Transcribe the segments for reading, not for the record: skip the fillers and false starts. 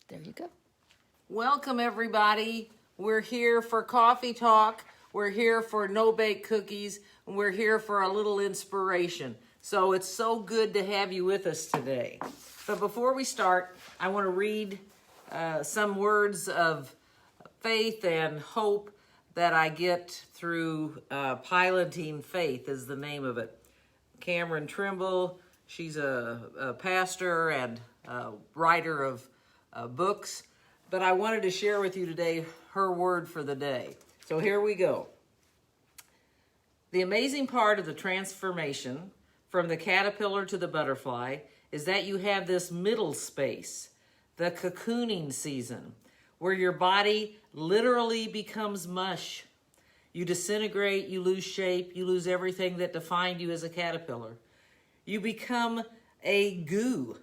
There you go. Welcome, everybody. We're here for coffee talk. We're here for no-bake cookies. And we're here for a little inspiration. So it's so good to have you with us today. But before we start, I want to read some words of faith and hope that I get through Piloting Faith is the name of it. Cameron Trimble, she's a pastor and a writer of books, but I wanted to share with you today her word for the day. So here we go. The amazing part of the transformation from the caterpillar to the butterfly is that you have this middle space, the cocooning season, where your body literally becomes mush. You disintegrate, you lose shape, you lose everything that defined you as a caterpillar. You become a goo.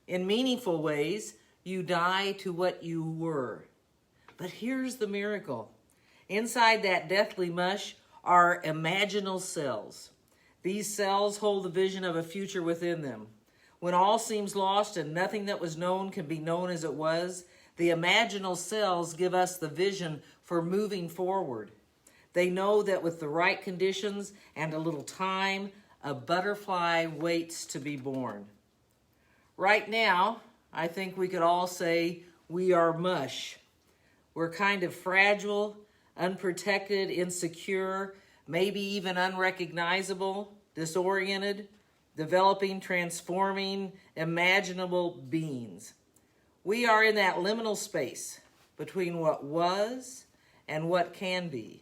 In meaningful ways, you die to what you were. But here's the miracle. Inside that deathly mush are imaginal cells. These cells hold the vision of a future within them. When all seems lost and nothing that was known can be known as it was, the imaginal cells give us the vision for moving forward. They know that with the right conditions and a little time, a butterfly waits to be born. Right now, I think we could all say we are mush. We're kind of fragile, unprotected, insecure, maybe even unrecognizable, disoriented, developing, transforming, imaginable beings. We are in that liminal space between what was and what can be.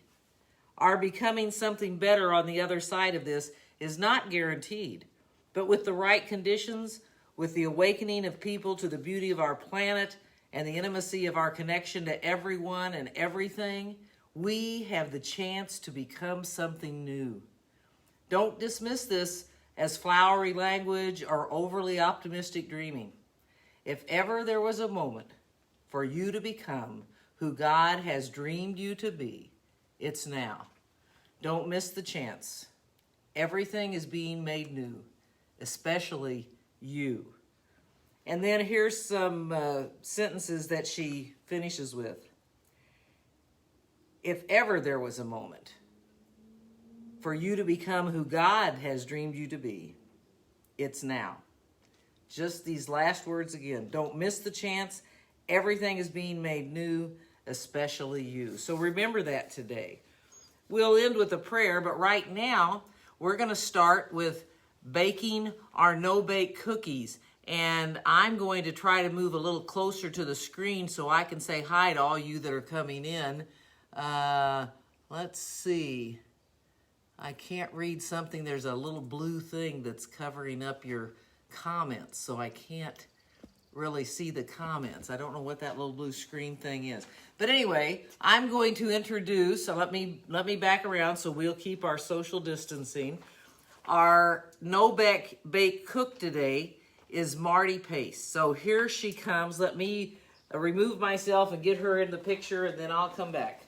Our becoming something better on the other side of this is not guaranteed, but with the right conditions, with the awakening of people to the beauty of our planet and the intimacy of our connection to everyone and everything, we have the chance to become something new. Don't dismiss this as flowery language or overly optimistic dreaming. If ever there was a moment for you to become who God has dreamed you to be, it's now. Don't miss the chance. Everything is being made new, especially you. And then here's some sentences that she finishes with. If ever there was a moment for you to become who God has dreamed you to be, it's now. Just these last words again. Don't miss the chance. Everything is being made new, especially you. So remember that today. We'll end with a prayer, but right now we're going to start with baking our no-bake cookies. And I'm going to try to move a little closer to the screen so I can say hi to all you that are coming in. Let's see. I can't read something. There's a little blue thing that's covering up your comments, so I can't really see the comments. I don't know what that little blue screen thing is. But anyway, I'm going to introduce, so let me back around so we'll keep our social distancing. Our no-bake cook today is Marty Pace. So here she comes. Let me remove myself and get her in the picture, and then I'll come back.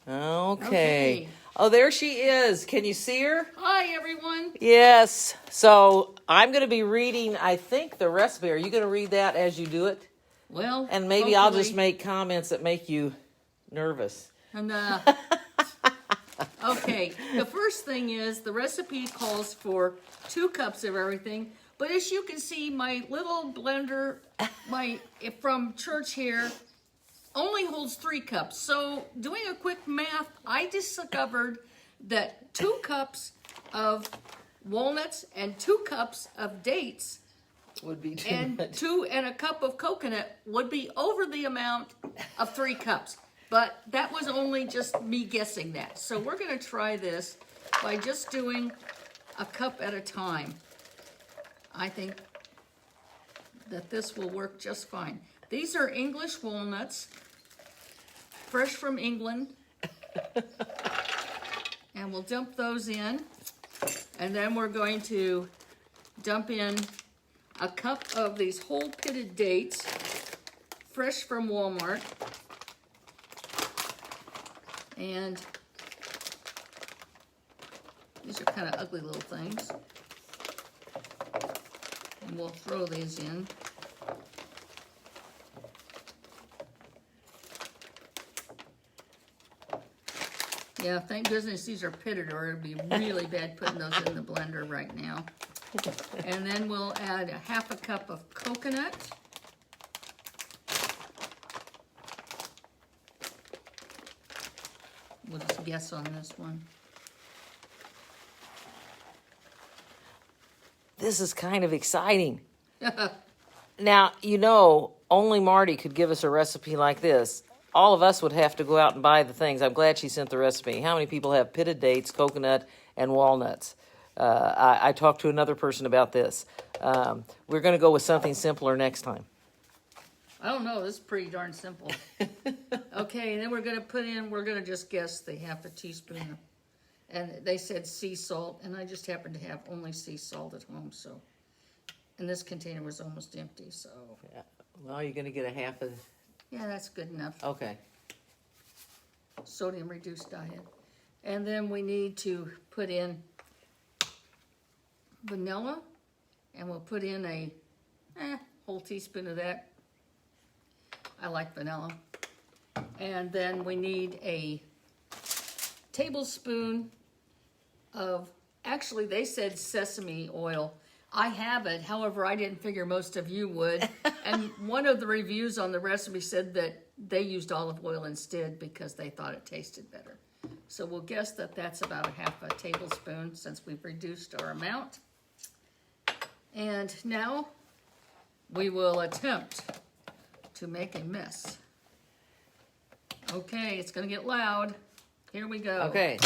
Okay. Oh, there she is. Can you see her? Hi, everyone. Yes. So I'm going to be reading, I think, the recipe. Are you going to read that as you do it? Well, and maybe I'll just make comments that make you nervous. And okay, the first thing is the recipe calls for 2 cups of everything, but as you can see, my little blender, from church here, only holds 3 cups. So doing a quick math, I discovered that 2 cups of walnuts and 2 cups of dates Would be too and much. 2 and a cup of coconut would be over the amount of 3 cups. But that was only just me guessing that. So we're going to try this by just doing a cup at a time. I think that this will work just fine. These are English walnuts, fresh from England. And we'll dump those in. And then we're going to dump in a cup of these whole pitted dates, fresh from Walmart. And these are kind of ugly little things. we'll throw these in. Yeah, thank goodness these are pitted, or it'd be really bad putting those in the blender right now. And then we'll add a half a cup of coconut. We'll just guess on this one. This is kind of exciting. Now, you know, only Marty could give us a recipe like this. All of us would have to go out and buy the things. I'm glad she sent the recipe. How many people have pitted dates, coconut, and walnuts? I talked to another person about this. We're going to go with something simpler next time. I don't know, this is pretty darn simple. Okay, and then we're gonna just guess the half a teaspoon. And they said sea salt, and I just happen to have only sea salt at home, so. And this container was almost empty, so. Yeah. Well, you're going to get a half of... Yeah, that's good enough. Okay. Sodium reduced diet. And then we need to put in vanilla, and we'll put in a whole teaspoon of that. I like vanilla. And then we need a tablespoon of, actually they said sesame oil. I have it, however, I didn't figure most of you would. And one of the reviews on the recipe said that they used olive oil instead because they thought it tasted better. So we'll guess that that's about a half a tablespoon since we've reduced our amount. And now we will attempt to make a mess. Okay, it's gonna get loud. Here we go. Okay.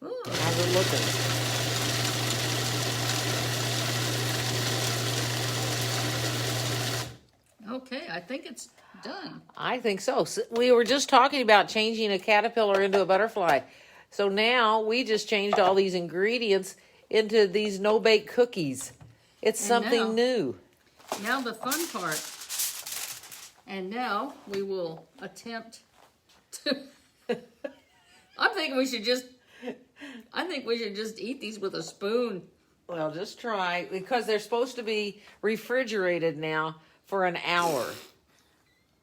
Ooh. How's it looking? Okay, I think it's done. I think so. We were just talking about changing a caterpillar into a butterfly. So now we just changed all these ingredients into these no-bake cookies. It's And something now- new. Now the fun part. And now we will attempt to. I think we should just eat these with a spoon. Well, just try, because they're supposed to be refrigerated now for an hour.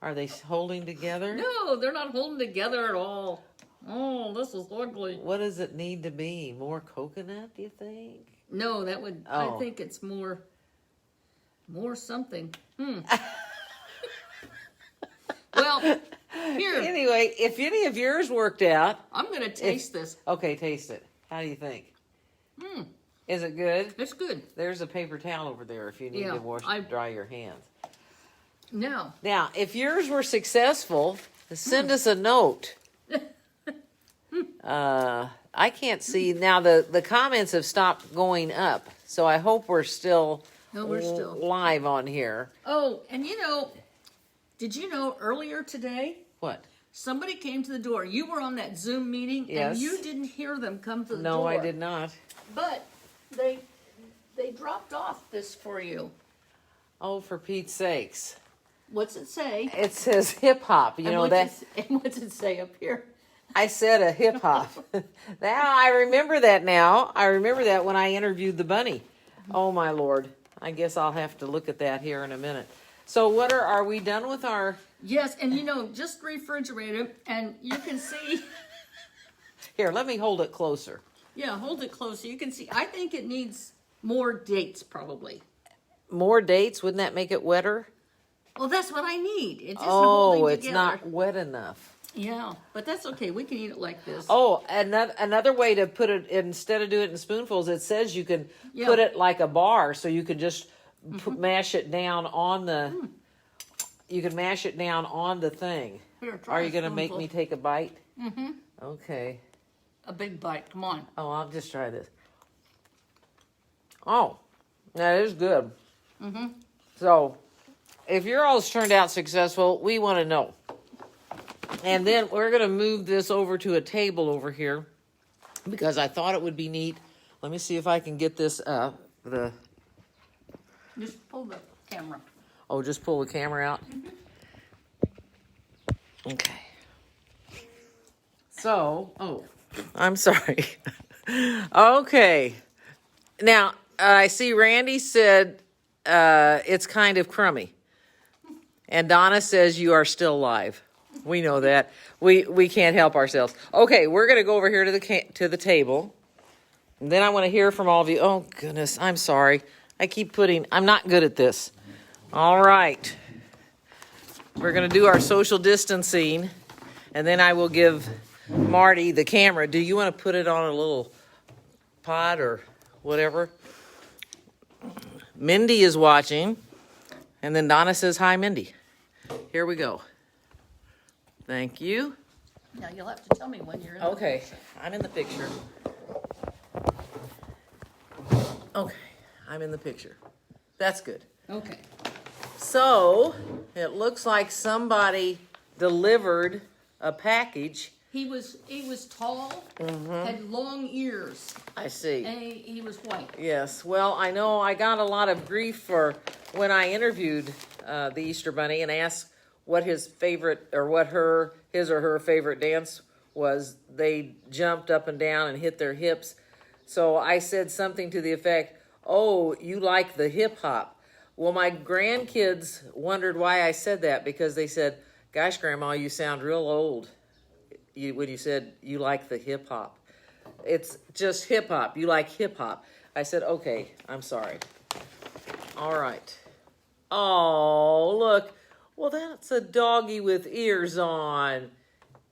Are they holding together? No, they're not holding together at all. Oh, this is ugly. What does it need to be? More coconut, do you think? No, that would. Oh. I think it's more something. Well, here. Anyway, if any of yours worked out. I'm gonna taste this. Okay, taste it. How do you think? Is it good? It's good. There's a paper towel over there if you need Yeah, to dry your hands. Now, If yours were successful, send us a note. I can't see. Now, the comments have stopped going up, so I hope we're still, No, we're still. live on here. oh, and did you know earlier today, What? somebody came to the door. You were on that Zoom meeting, Yes. and you didn't hear them come to the door. No, I did not. But they dropped off this for you. Oh, for Pete's sakes. What's it say? It says hip hop. You And know what's that. and what's it say up here? I said a hip hop. Now I remember that now. I remember that when I interviewed the bunny. Oh my Lord. I guess I'll have to look at that here in a minute. So are we done with our... Yes, and just refrigerate it, and you can see. Here, let me hold it closer. Yeah, hold it close so you can see. I think it needs more dates, probably. More dates? Wouldn't that make it wetter? Well, that's what I need. It just holding It's together. not wet enough. Yeah, but that's okay. We can eat it like this. Oh, another way to put it, instead of doing it in spoonfuls, it says you can put it like a bar, so you can just mash it down on the... You can mash it down on the thing. Here, try Are a you going to make spoonful. me take a bite? Mm-hmm. Okay. A big bite. Come on. Oh, I'll just try this. Oh, that is good. Mm-hmm. So, if your all's turned out successful, we want to know. And then we're going to move this over to a table over here because I thought it would be neat. Let me see if I can get this up. Just pull the camera. Oh, just pull the camera out. Okay. So, I'm sorry. Okay. Now, I see Randy said it's kind of crummy. And Donna says you are still live. We know that. We can't help ourselves. Okay, we're going to go over here to the table. And then I want to hear from all of you. Oh, goodness, I'm sorry. I'm not good at this. All right. We're going to do our social distancing. And then I will give Marty the camera. Do you want to put it on a little pod or whatever? Mindy is watching. And then Donna says, hi, Mindy. Here we go. Thank you. Now you'll have to tell me when you're in Okay, I'm in the picture. Okay, I'm in the picture. That's good. Okay. So, it looks like somebody delivered a package. He was tall, had long ears, I see. and he was white. Yes, well, I know I got a lot of grief for when I interviewed the Easter Bunny and asked what his favorite, or what his or her favorite dance was. They jumped up and down and hit their hips. So I said something to the effect, oh, you like the hip hop. Well, my grandkids wondered why I said that, because they said, gosh, Grandma, you sound real old when you said you like the hip hop. It's just hip hop. You like hip hop. I said, okay, I'm sorry. All right. Oh, look. Well, that's a doggy with ears on.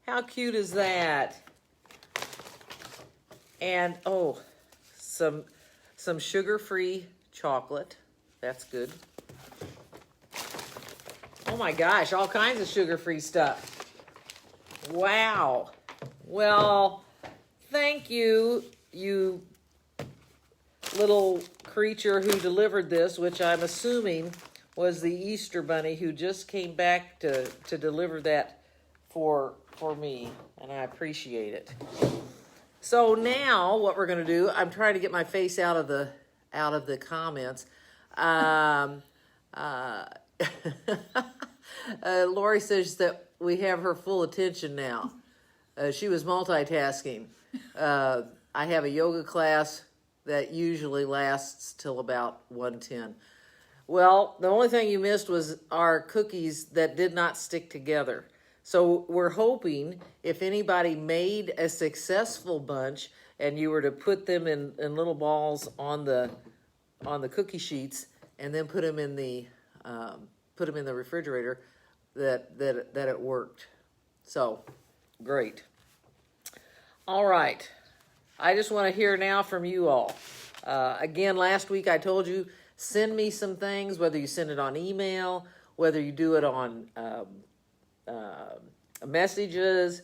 How cute is that? And, oh, some sugar-free chocolate. That's good. Oh my gosh, all kinds of sugar-free stuff. Wow. Well, thank you, you little creature who delivered this, which I'm assuming was the Easter Bunny who just came back to deliver that for me, and I appreciate it. So now what we're going to do, I'm trying to get my face out of the comments. Lori says that we have her full attention now. She was multitasking. I have a yoga class that usually lasts till about 1:10. Well, the only thing you missed was our cookies that did not stick together. So we're hoping if anybody made a successful bunch and you were to put them in little balls on the cookie sheets and then put them in the refrigerator, that it worked. So great. All right. I just want to hear now from you all. Again, last week I told you, send me some things, whether you send it on email, whether you do it on messages,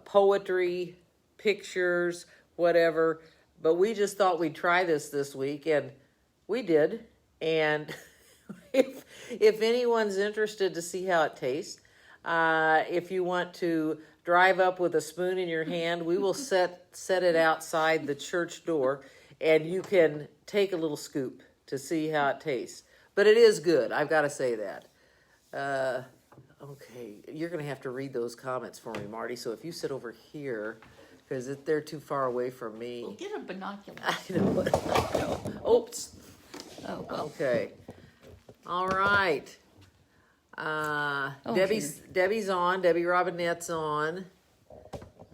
poetry, pictures, whatever. But we just thought we'd try this week, and we did. And if anyone's interested to see how it tastes, if you want to drive up with a spoon in your hand, we will set it outside the church door, and you can take a little scoop to see how it tastes. But it is good, I've got to say that. Okay, you're going to have to read those comments for me, Marty. So if you sit over here, because they're too far away from me. Well, get a binocular. I know what. Oops. Oh, well. Okay. All right. Debbie's on. Debbie Robinette's on.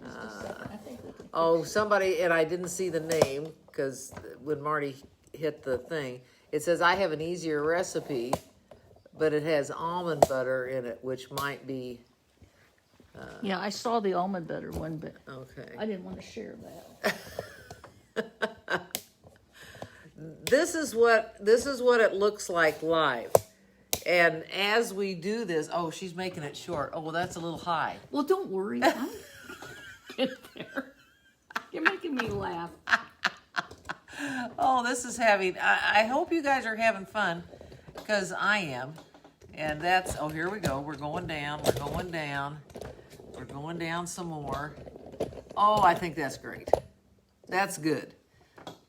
I think we can Oh, somebody, and I didn't see the name because when Marty hit the thing, it says, I have an easier recipe, but it has almond butter in it, which might be. Yeah, I saw the almond butter one, but Okay. I didn't want to share that. This is what it looks like live. And as we do this, oh, she's making it short. Oh, well, that's a little high. Well, don't worry. I'm get there. You're making me laugh. Oh, this is having, I hope you guys are having fun, because I am. And that's, oh, here we go. We're going down. We're going down. We're going down some more. Oh, I think that's great. That's good.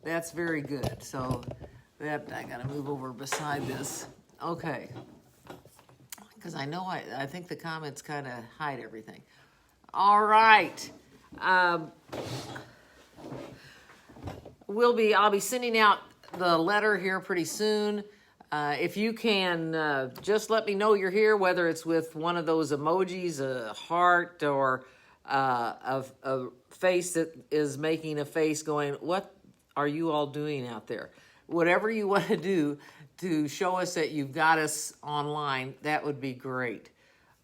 That's very good. So that, I got to move over beside this. Okay. Because I know I think the comments kind of hide everything. All right. I'll be sending out the letter here pretty soon. If you can just let me know you're here, whether it's with one of those emojis, a heart, or a face that is making a face going, what are you all doing out there? Whatever you want to do to show us that you've got us online, that would be great.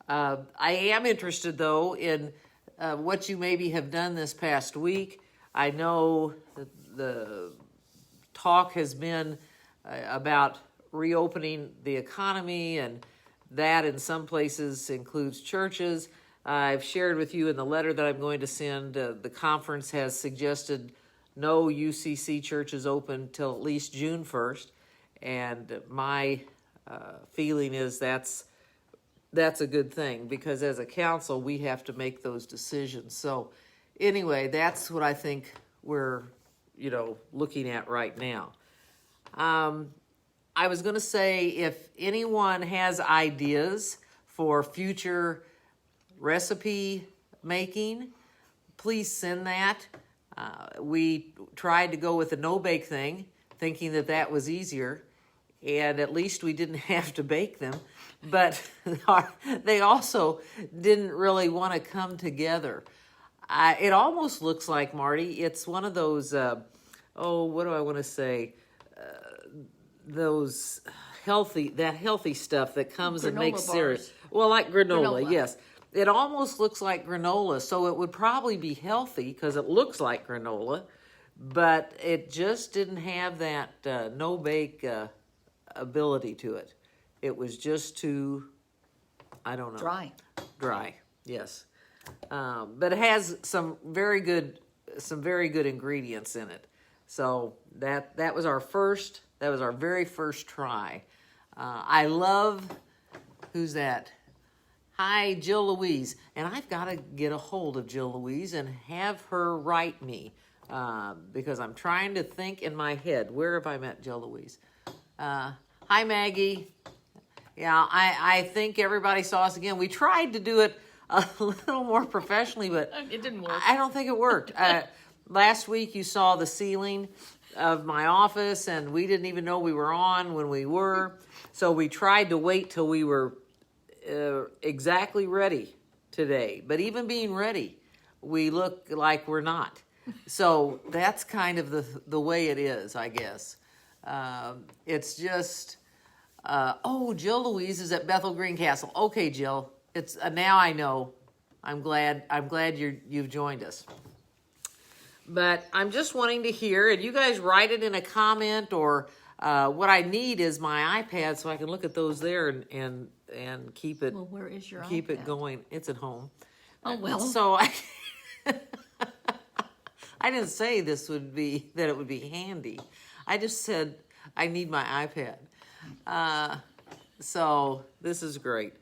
I am interested, though, in what you maybe have done this past week. I know the talk has been about reopening the economy, and that in some places includes churches. I've shared with you in the letter that I'm going to send, the conference has suggested no UCC churches open till at least June 1st, and my feeling is that's a good thing, because as a council we have to make those decisions. So anyway, that's what I think we're looking at right now. I was going to say, if anyone has ideas for future recipe making, please send that. We tried to go with the no-bake thing, thinking that was easier, and at least we didn't have to bake them. But they also didn't really want to come together. It almost looks like, Marty, it's one of those, what do I want to say? Those healthy stuff that comes and makes cereal. Well, like granola, yes. It almost looks like granola, so it would probably be healthy because it looks like granola, but it just didn't have that no-bake ability to it. It was just too, I don't know. Dry, yes. But it has some very good ingredients in it. So that was our very first try. I love, who's that? Hi, Jill Louise. And I've got to get a hold of Jill Louise and have her write me, because I'm trying to think in my head, where have I met Jill Louise? Hi, Maggie. Yeah, I think everybody saw us again. We tried to do it a little more professionally, but it didn't work. I don't think it worked. Last week you saw the ceiling of my office, and we didn't even know we were on when we were. So we tried to wait till we were exactly ready today. But even being ready, we look like we're not. So that's kind of the way it is, I guess. It's just, Jill Louise is at Bethel Greencastle. Okay, Jill, it's now I know. I'm glad you've joined us. But I'm just wanting to hear, and you guys write it in a comment, or what I need is my iPad so I can look at those there and keep it. Well, where is your keep iPad? it going? It's at home. Oh well. So I didn't say that it would be handy. I just said I need my iPad. So this is great.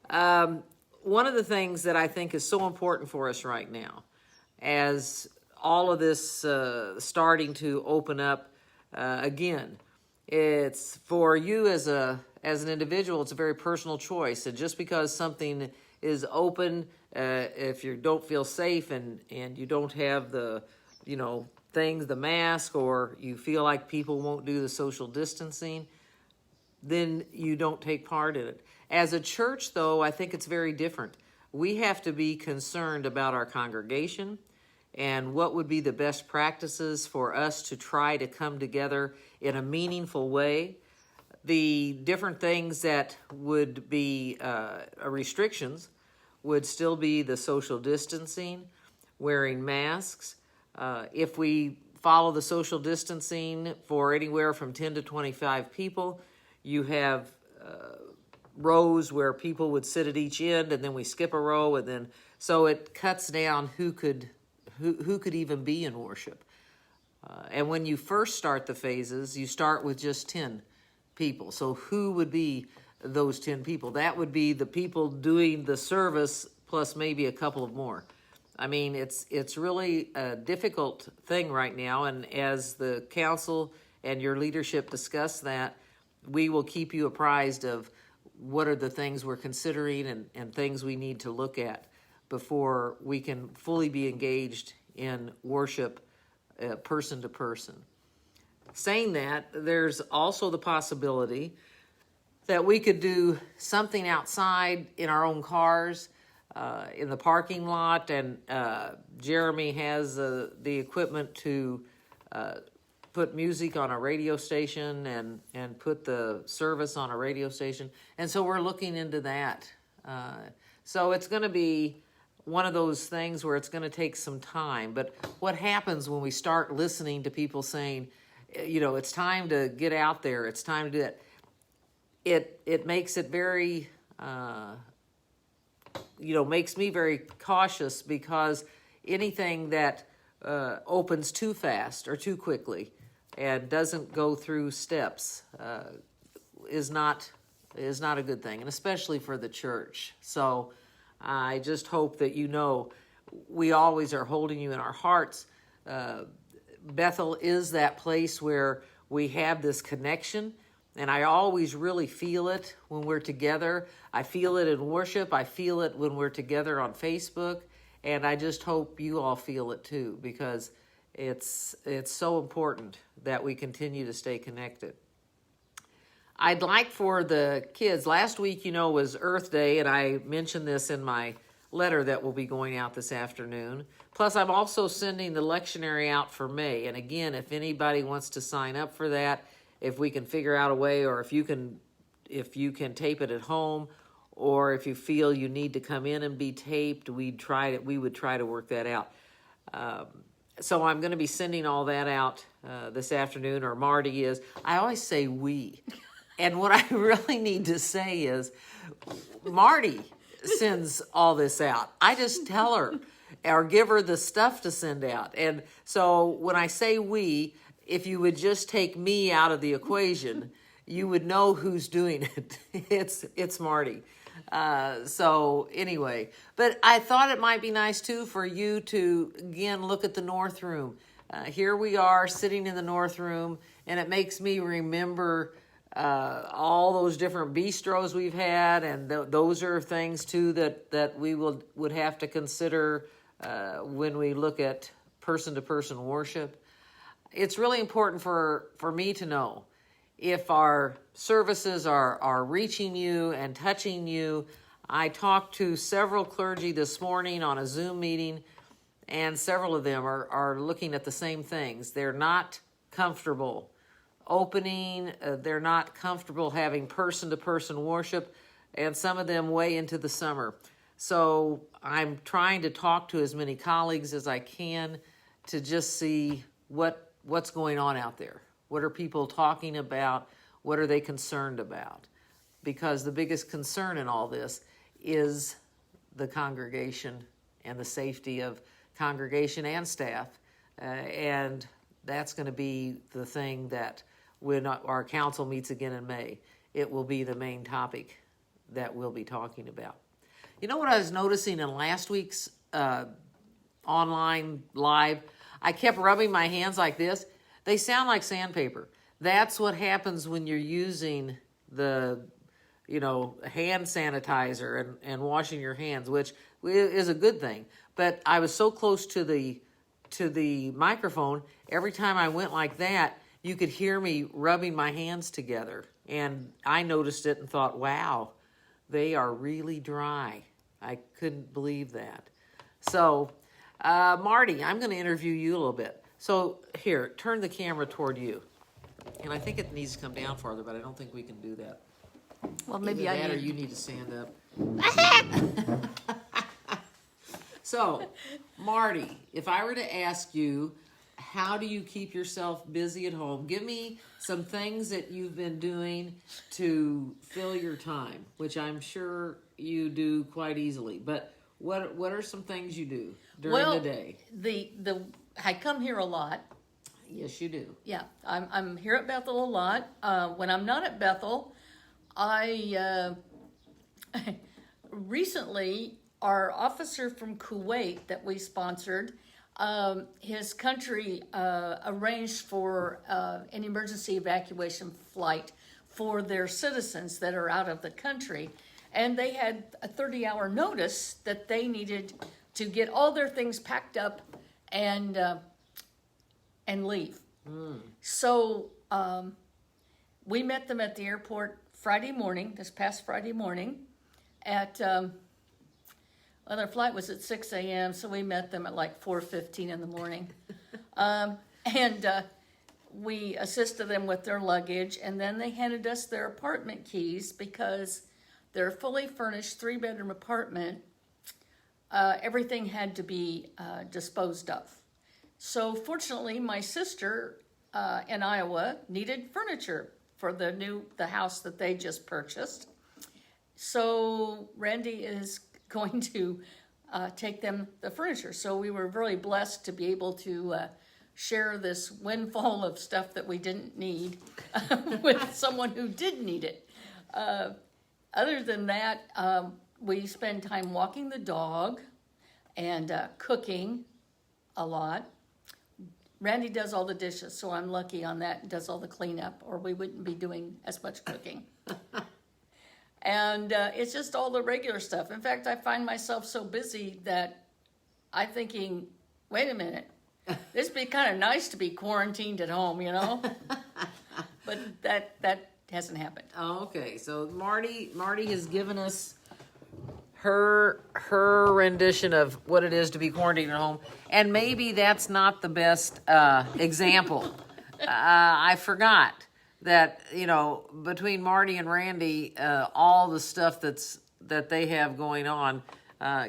One of the things that I think is so important for us right now, as all of this starting to open up again, it's for you as an individual. It's a very personal choice, and just because something is open, if you don't feel safe and you don't have the things, the mask, or you feel like people won't do the social distancing, then you don't take part in it. As a church, though, I think it's very different. We have to be concerned about our congregation and what would be the best practices for us to try to come together in a meaningful way. The different things that would be restrictions would still be the social distancing, wearing masks. If we follow the social distancing for anywhere from 10 to 25 people, you have rows where people would sit at each end, and then we skip a row, and then so it cuts down who could even be in worship. And when you first start the phases, you start with just 10 people. So who would be those 10 people? That would be the people doing the service plus maybe a couple of more. I mean, it's really a difficult thing right now, and as the council and your leadership discuss that, we will keep you apprised of what are the things we're considering and things we need to look at before we can fully be engaged in worship person to person. Saying that, there's also the possibility that we could do something outside in our own cars, in the parking lot, and Jeremy has the equipment to put music on a radio station and put the service on a radio station. And so we're looking into that. So it's going to be one of those things where it's going to take some time. But what happens when we start listening to people saying, it's time to get out there, it's time to do that, it makes it very, makes me very cautious, because anything that opens too fast or too quickly and doesn't go through steps is not a good thing, and especially for the church. So I just hope that we always are holding you in our hearts. Bethel is that place where we have this connection, and I always really feel it when we're together. I feel it in worship. I feel it when we're together on Facebook, and I just hope you all feel it too, because it's so important that we continue to stay connected. I'd like for the kids, last week, was Earth Day, and I mentioned this in my letter that will be going out this afternoon. Plus, I'm also sending the lectionary out for May. And again, if anybody wants to sign up for that, if we can figure out a way, or if you can tape it at home, or if you feel you need to come in and be taped, we would try to work that out. So I'm going to be sending all that out this afternoon, or Marty is. I always say we. And what I really need to say is, Marty sends all this out. I just tell her or give her the stuff to send out. And so when I say we, if you would just take me out of the equation, you would know who's doing it. It's Marty. So anyway, but I thought it might be nice too for you to again look at the North Room. Here we are sitting in the North Room, and it makes me remember all those different bistros we've had, and those are things too that we would have to consider when we look at person-to-person worship. It's really important for me to know if our services are reaching you and touching you. I talked to several clergy this morning on a Zoom meeting, and several of them are looking at the same things. They're not comfortable opening, they're not comfortable having person-to-person worship, and some of them way into the summer. So I'm trying to talk to as many colleagues as I can to just see what's going on out there. What are people talking about? What are they concerned about? Because the biggest concern in all this is the congregation and the safety of congregation and staff. And that's going to be the thing that when our council meets again in May, it will be the main topic that we'll be talking about. You know what I was noticing in last week's online live? I kept rubbing my hands like this. They sound like sandpaper. That's what happens when you're using the, hand sanitizer and washing your hands, which is a good thing. But I was so close to the microphone, every time I went like that, you could hear me rubbing my hands together. And I noticed it and thought, wow, they are really dry. I couldn't believe that. So, Marty, I'm going to interview you a little bit. So here, turn the camera toward you. And I think it needs to come down farther, but I don't think we can do that. Well, maybe Either I that or need. you need to stand up. So, Marty, if I were to ask you, how do you keep yourself busy at home? Give me some things that you've been doing to fill your time, which I'm sure you do quite easily. But what are some things you do during the day? I come here a lot. Yes, you do. Yeah, I'm here at Bethel a lot. When I'm not at Bethel, I recently, our officer from Kuwait that we sponsored, his country arranged for an emergency evacuation flight for their citizens that are out of the country. And they had a 30-hour notice that they needed to get all their things packed up and leave. So we met them at the airport Friday morning, this past Friday morning, at, well, their flight was at 6 a.m., so we met them at like 4:15 in the morning. We assisted them with their luggage, and then they handed us their apartment keys because they're a fully furnished 3-bedroom apartment. Everything had to be disposed of. So fortunately, my sister in Iowa needed furniture for the house that they just purchased. So Randy is going to take them the furniture. So we were really blessed to be able to share this windfall of stuff that we didn't need with someone who did need it. Other than that, we spend time walking the dog and cooking a lot. Randy does all the dishes, so I'm lucky on that, and does all the cleanup, or we wouldn't be doing as much cooking. And it's just all the regular stuff. In fact, I find myself so busy that I'm thinking, wait a minute, this would be kind of nice to be quarantined at home, you know? But that hasn't happened. Oh, okay. So Marty has given us her rendition of what it is to be quarantined at home, and maybe that's not the best example. I forgot that, between Marty and Randy, all the stuff that they have going on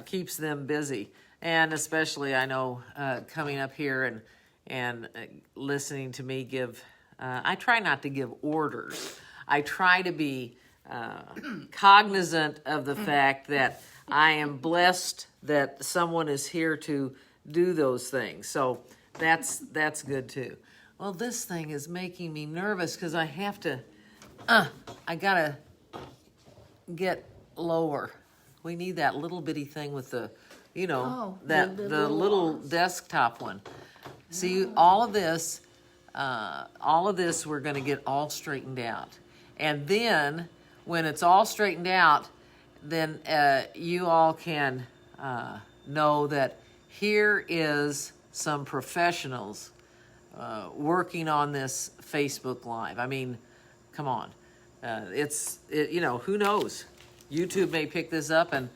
keeps them busy. And especially, I know, coming up here and listening to me give, I try not to give orders. I try to be cognizant of the fact that I am blessed that someone is here to do those things. So that's good too. Well, this thing is making me nervous because I have to, I gotta get lower. We need that little bitty thing with the, the little desktop one. See, all of this we're going to get all straightened out. And then when it's all straightened out, then you all can know that here is some professionals working on this Facebook Live. I mean, come on. Who knows? YouTube may pick this up and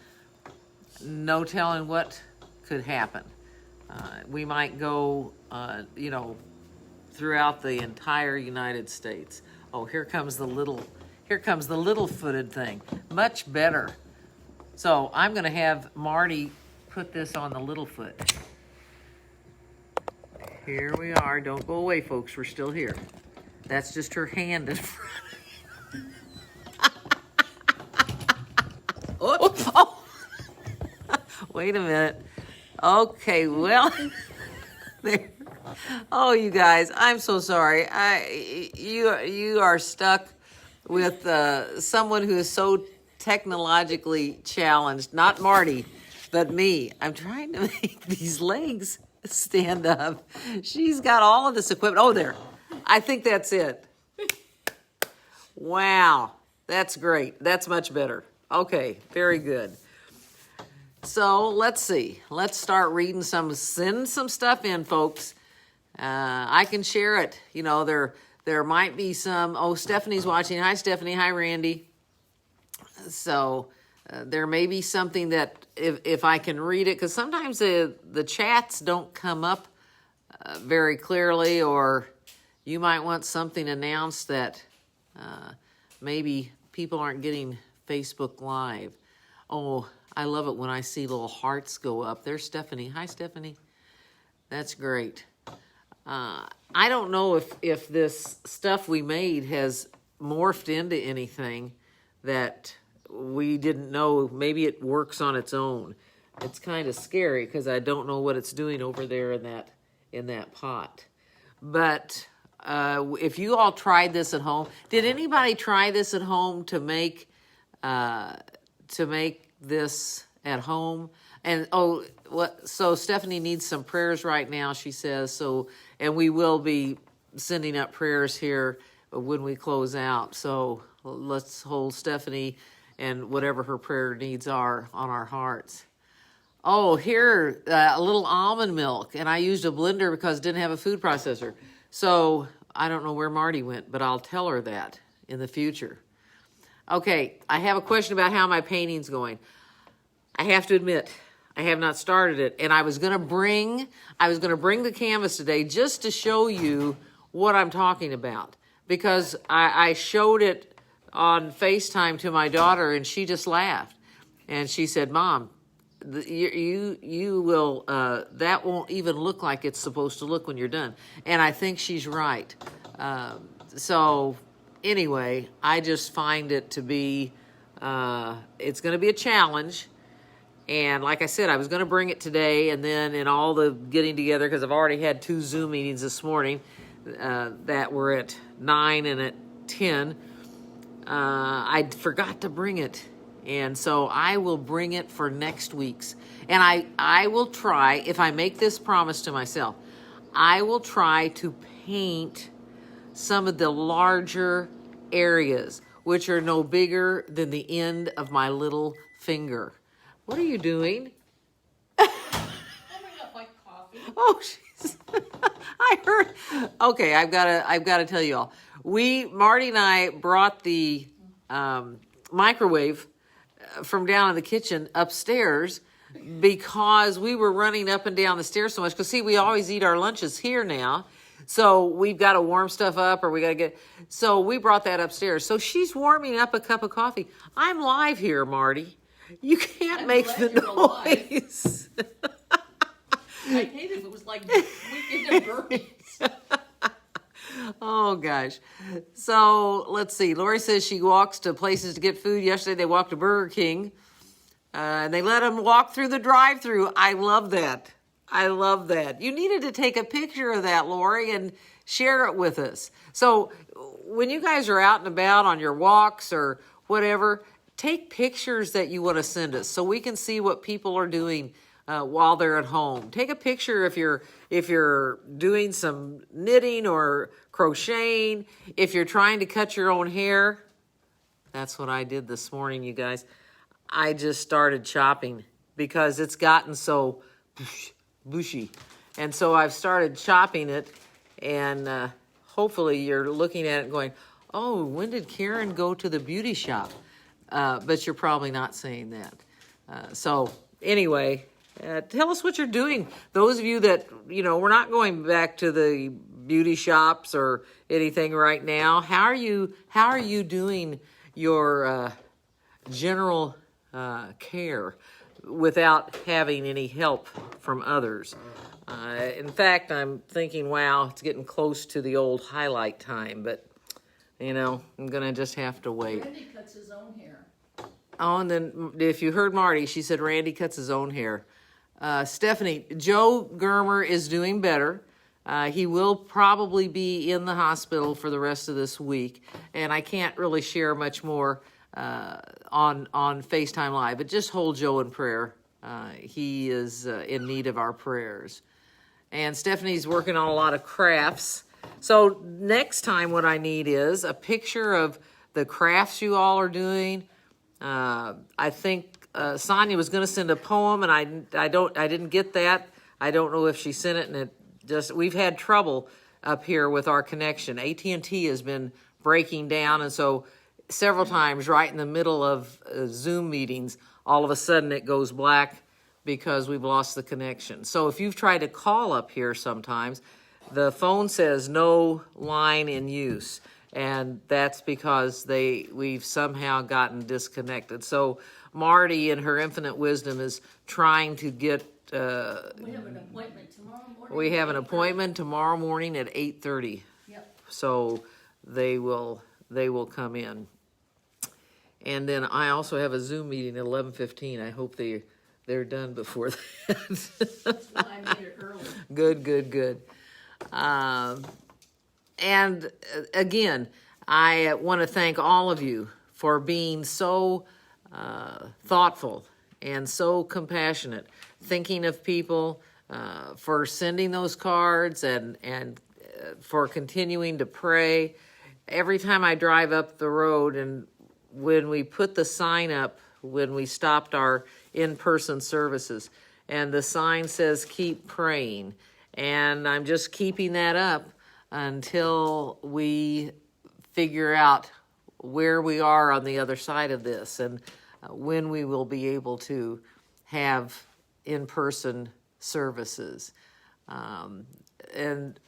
no telling what could happen. We might go, throughout the entire United States. Oh, here comes the little footed thing. Much better. So I'm going to have Marty put this on the little foot. Here we are. Don't go away, folks. We're still here. That's just her hand in front of you. Oh. Wait a minute. Okay, well, there. Oh, you guys, I'm so sorry. You are stuck with someone who is so technologically challenged. Not Marty, but me. I'm trying to make these legs stand up. She's got all of this equipment. Oh, there. I think that's it. Wow, that's great. That's much better. Okay, very good. So let's see. Let's start reading send some stuff in, folks. I can share it. There might be some. Oh, Stephanie's watching. Hi, Stephanie. Hi, Randy. So there may be something that if I can read it, because sometimes the chats don't come up very clearly, or you might want something announced that maybe people aren't getting Facebook Live. Oh, I love it when I see little hearts go up. There's Stephanie. Hi, Stephanie. That's great. I don't know if this stuff we made has morphed into anything that we didn't know. Maybe it works on its own. It's kind of scary because I don't know what it's doing over there in that pot. But if you all tried this at home, did anybody try this at home to make this at home? And so Stephanie needs some prayers right now, she says. So, and we will be sending up prayers here when we close out. So let's hold Stephanie and whatever her prayer needs are on our hearts. Oh, here, a little almond milk. And I used a blender because it didn't have a food processor. So I don't know where Marty went, but I'll tell her that in the future. Okay, I have a question about how my painting's going. I have to admit, I have not started it. And I was gonna bring the canvas today just to show you what I'm talking about. Because I showed it on FaceTime to my daughter and she just laughed. And she said, Mom, you will, that won't even look like it's supposed to look when you're done. And I think she's right. So anyway, I just find it to be, it's going to be a challenge. And like I said, I was going to bring it today, and then in all the getting together, because I've already had 2 Zoom meetings this morning that were at 9 and at 10, I forgot to bring it. And so I will bring it for next week's. And I will try, if I make this promise to myself, I will try to paint some of the larger areas, which are no bigger than the end of my little finger. What are you doing? Warming up my coffee. Oh, jeez. I heard. Okay, I've got to tell you all. Marty and I brought the microwave from down in the kitchen upstairs because we were running up and down the stairs so much. Because, see, we always eat our lunches here now. So we've got to warm stuff up or we got to get... So we brought that upstairs. So she's warming up a cup of coffee. I'm live here, Marty. You can't make the noise. I hate if it was like Weekend at Bernie's. Oh, gosh. So let's see. Lori says she walks to places to get food. Yesterday they walked to Burger King. And they let them walk through the drive-thru. I love that. I love that. You needed to take a picture of that, Lori, and share it with us. So when you guys are out and about on your walks or whatever, take pictures that you want to send us so we can see what people are doing while they're at home. Take a picture if you're doing some knitting or crocheting, if you're trying to cut your own hair. That's what I did this morning, you guys. I just started chopping because it's gotten so bushy. And so I've started chopping it, and hopefully you're looking at it and going, oh, when did Karen go to the beauty shop? But you're probably not saying that. So anyway, tell us what you're doing. Those of you that, we're not going back to the beauty shops or anything right now. How are you doing your general care without having any help from others? In fact, I'm thinking, wow, it's getting close to the old highlight time, but I'm going to just have to wait. Randy cuts his own hair. Oh, and then if you heard Marty, she said Randy cuts his own hair. Stephanie, Joe Germer is doing better. He will probably be in the hospital for the rest of this week, and I can't really share much more on FaceTime Live, but just hold Joe in prayer. He is in need of our prayers. And Stephanie's working on a lot of crafts. So next time what I need is a picture of the crafts you all are doing. I think Sonia was going to send a poem, and I didn't get that. I don't know if she sent it, and we've had trouble up here with our connection. AT&T has been breaking down, and so several times right in the middle of Zoom meetings, all of a sudden it goes black because we've lost the connection. So if you've tried to call up here sometimes, the phone says no line in use. And that's because we've somehow gotten disconnected. So Marty, in her infinite wisdom, is trying to get... We have an appointment tomorrow morning. We have an appointment tomorrow morning at 8:30. Yep. So they will come in. And then I also have a Zoom meeting at 11:15. I hope they're done before that. That's why I made it early. Good. And again, I want to thank all of you for being so thoughtful and so compassionate, thinking of people, for sending those cards and for continuing to pray. every time I drive up the road, and when we put the sign up, when we stopped our in-person services, and the sign says, keep praying. And I'm just keeping that up until we figure out where we are on the other side of this, and when we will be able to have in-person services. And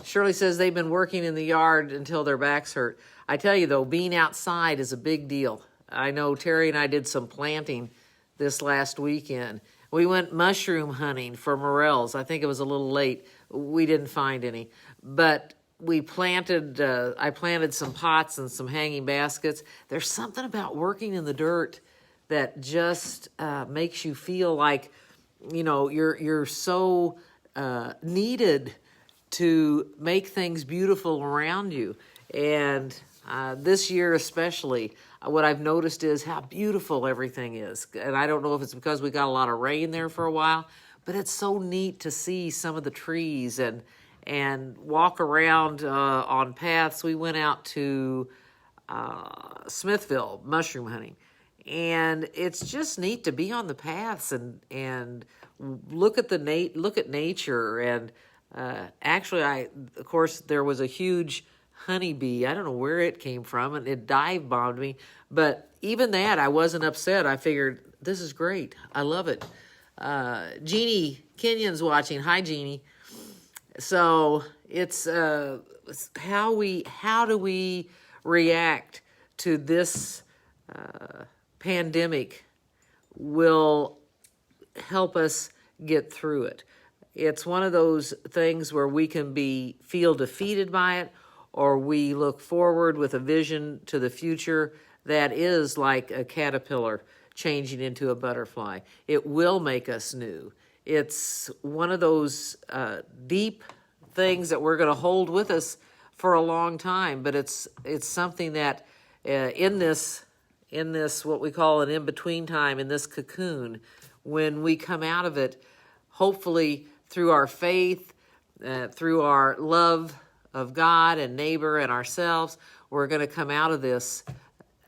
Shirley says they've been working in the yard until their backs hurt. I tell you though, being outside is a big deal. I know Terry and I did some planting this last weekend. We went mushroom hunting for morels. I think it was a little late. We didn't find any, but we planted, I planted some pots and some hanging baskets. There's something about working in the dirt that just makes you feel like, you know, you're so needed to make things beautiful around you. And this year especially, what I've noticed is how beautiful everything is. And I don't know if it's because we got a lot of rain there for a while, but it's so neat to see some of the trees and walk around on paths. We went out to Smithville mushroom hunting, and it's just neat to be on the paths and look at nature. And actually, of course, there was a huge honeybee. I don't know where it came from, and it dive bombed me. But even that, I wasn't upset. I figured, this is great. I love it. Jeannie Kenyon's watching. Hi, Jeannie. So it's how do we react to this pandemic will help us get through it. It's one of those things where we can feel defeated by it, or we look forward with a vision to the future that is like a caterpillar changing into a butterfly. It will make us new. It's one of those deep things that we're going to hold with us for a long time, but it's something that in this what we call an in-between time, in this cocoon, when we come out of it, hopefully through our faith, through our love of God and neighbor and ourselves, we're going to come out of this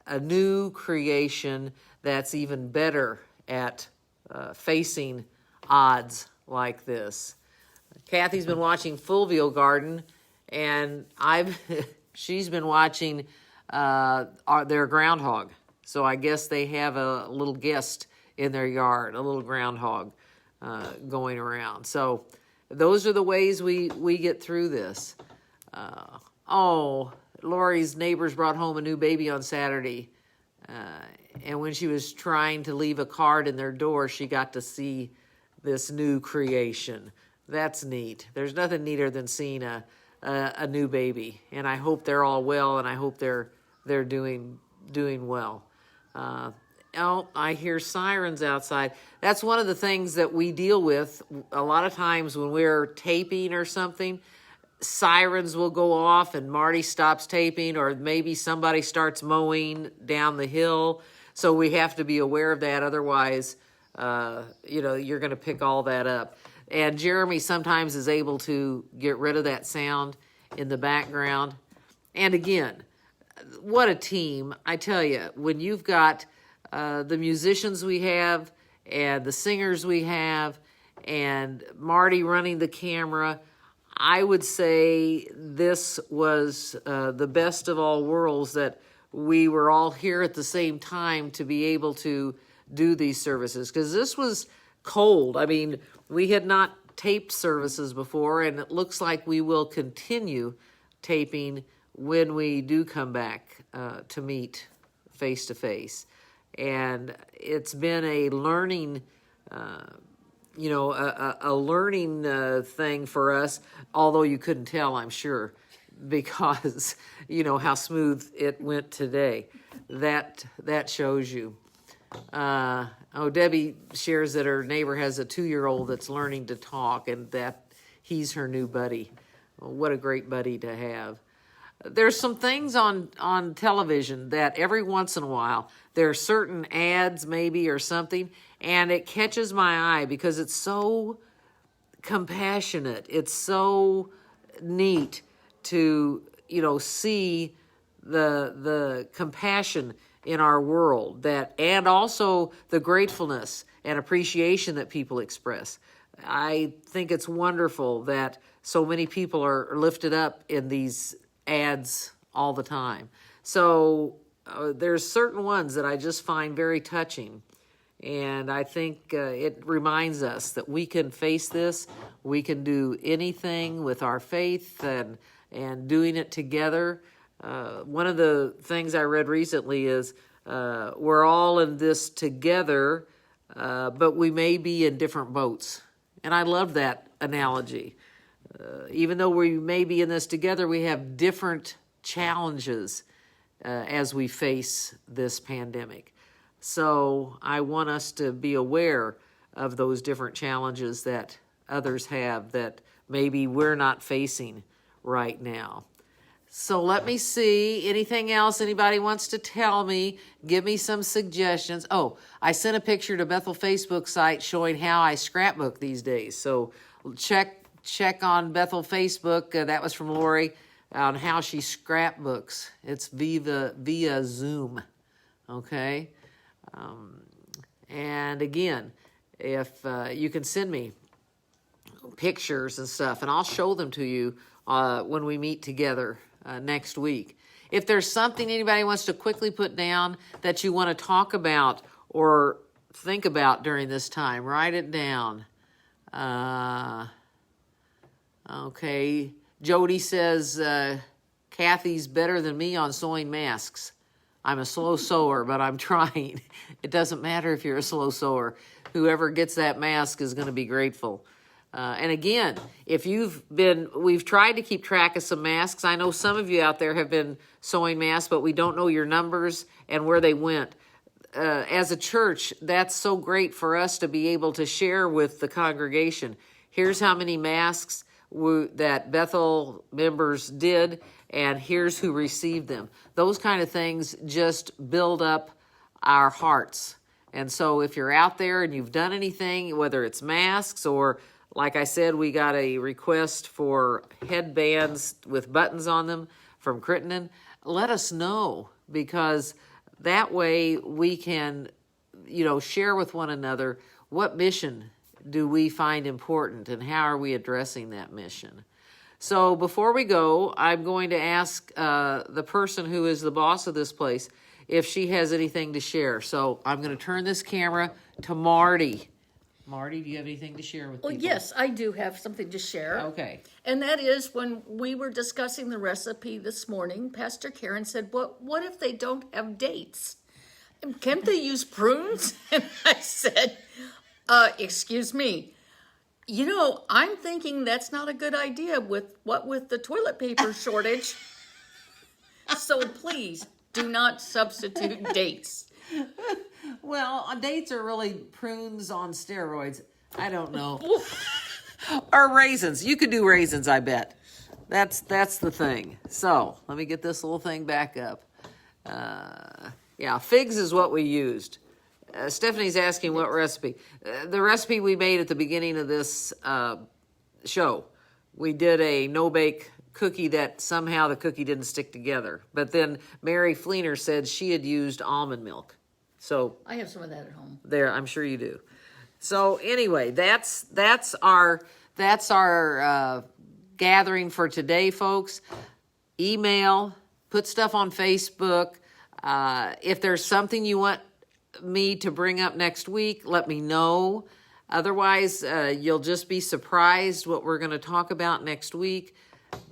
a new creation that's even better at facing odds like this. Kathy's been watching Fulvio Garden, and she's been watching their groundhog. So I guess they have a little guest in their yard, a little groundhog going around. So those are the ways we get through this. Lori's neighbors brought home a new baby on Saturday. And when she was trying to leave a card in their door, she got to see this new creation. That's neat. There's nothing neater than seeing a new baby. And I hope they're all well, and I hope they're doing well. I hear sirens outside. That's one of the things that we deal with a lot of times when we're taping or something. Sirens will go off and Marty stops taping, or maybe somebody starts mowing down the hill. So we have to be aware of that. Otherwise, you're going to pick all that up. And Jeremy sometimes is able to get rid of that sound in the background. And again, what a team. I tell you, when you've got the musicians we have and the singers we have and Marty running the camera, I would say this was the best of all worlds, that we were all here at the same time to be able to do these services, because this was cold. I mean, we had not taped services before, and it looks like we will continue taping when we do come back to meet face to face. And it's been a learning a learning thing for us, although you couldn't tell, I'm sure, because how smooth it went today. That shows you. Debbie shares that her neighbor has a 2-year-old that's learning to talk, and that he's her new buddy. What a great buddy to have. There's some things on television that every once in a while, there are certain ads maybe or something, and it catches my eye because it's so compassionate. It's so neat to, see the compassion in our world, and also the gratefulness and appreciation that people express. I think it's wonderful that so many people are lifted up in these ads all the time. So there's certain ones that I just find very touching. And I think it reminds us that we can face this. We can do anything with our faith and doing it together. One of the things I read recently is we're all in this together, but we may be in different boats. And I love that analogy. Even though we may be in this together, we have different challenges as we face this pandemic. So I want us to be aware of those different challenges that others have that maybe we're not facing right now. So let me see. Anything else anybody wants to tell me? Give me some suggestions. Oh, I sent a picture to Bethel Facebook site showing how I scrapbook these days. So check on Bethel Facebook. That was from Lori on how she scrapbooks. It's via Zoom. Okay. And again, if you can send me pictures and stuff, and I'll show them to you when we meet together next week. If there's something anybody wants to quickly put down that you want to talk about or think about during this time, write it down. Okay. Jody says, Kathy's better than me on sewing masks. I'm a slow sewer, but I'm trying. It doesn't matter if you're a slow sewer. Whoever gets that mask is going to be grateful. And again, we've tried to keep track of some masks. I know some of you out there have been sewing masks, but we don't know your numbers and where they went. As a church, that's so great for us to be able to share with the congregation. Here's how many masks that Bethel members did, and here's who received them. Those kind of things just build up our hearts. And so if you're out there and you've done anything, whether it's masks or, like I said, we got a request for headbands with buttons on them from Crittenden, let us know, because that way we can, share with one another what mission do we find important and how are we addressing that mission. So before we go, I'm going to ask the person who is the boss of this place if she has anything to share. So I'm going to turn this camera to Marty. Marty, do you have anything to share with people? Well, yes, I do have something to share. Okay. And that is when we were discussing the recipe this morning, Pastor Karen said, what if they don't have dates? And can't they use prunes? And I said, excuse me. I'm thinking that's not a good idea with the toilet paper shortage. So please do not substitute dates. Well, dates are really prunes on steroids. I don't know. Or raisins. You could do raisins, I bet. That's the thing. So let me get this little thing back up. Figs is what we used. Stephanie's asking what recipe. The recipe we made at the beginning of this show. We did a no-bake cookie that somehow the cookie didn't stick together. But then Mary Fleener said she had used almond milk. So I have some of that at home. There, I'm sure you do. So anyway, that's our gathering for today, folks. Email, put stuff on Facebook. If there's something you want me to bring up next week, let me know. Otherwise, you'll just be surprised what we're going to talk about next week.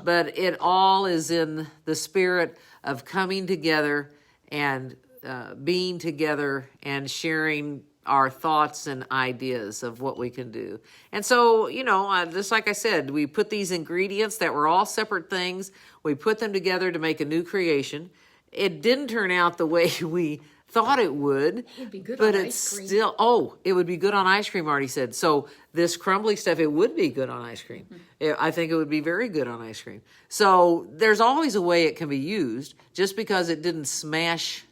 But it all is in the spirit of coming together and being together and sharing our thoughts and ideas of what we can do. And so, just like I said, we put these ingredients that were all separate things, we put them together to make a new creation. It didn't turn out the way we thought it would. It'd be good but on it's ice cream. still, it would be good on ice cream, Marty said. So this crumbly stuff, it would be good on ice cream. I think it would be very good on ice cream. So there's always a way it can be used, just because it didn't smash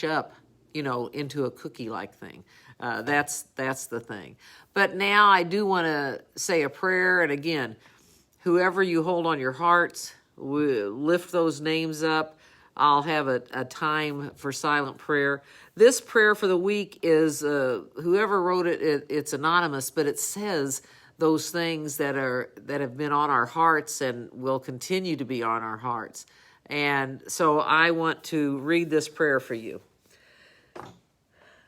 up, into a cookie-like thing. That's the thing. But now I do want to say a prayer. And again, whoever you hold on your hearts, lift those names up. I'll have a time for silent prayer. This prayer for the week is, whoever wrote it, it's anonymous, but it says those things that have been on our hearts and will continue to be on our hearts. And so I want to read this prayer for you.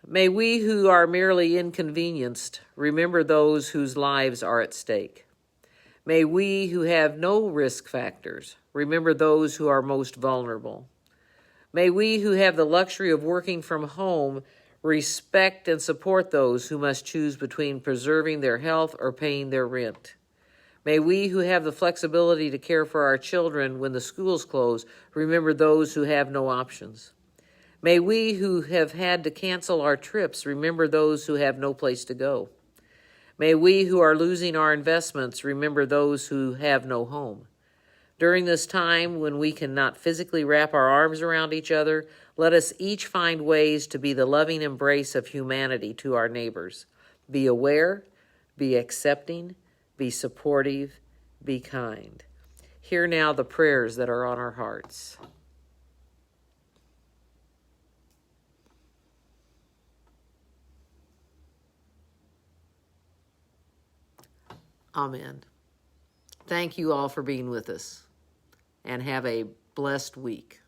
May we who are merely inconvenienced remember those whose lives are at stake. May we who have no risk factors remember those who are most vulnerable. May we who have the luxury of working from home respect and support those who must choose between preserving their health or paying their rent. May we who have the flexibility to care for our children when the schools close remember those who have no options. May we who have had to cancel our trips remember those who have no place to go. May we who are losing our investments remember those who have no home. During this time when we cannot physically wrap our arms around each other, let us each find ways to be the loving embrace of humanity to our neighbors. Be aware, be accepting, be supportive, be kind. Hear now the prayers that are on our hearts. Amen. Thank you all for being with us, and have a blessed week.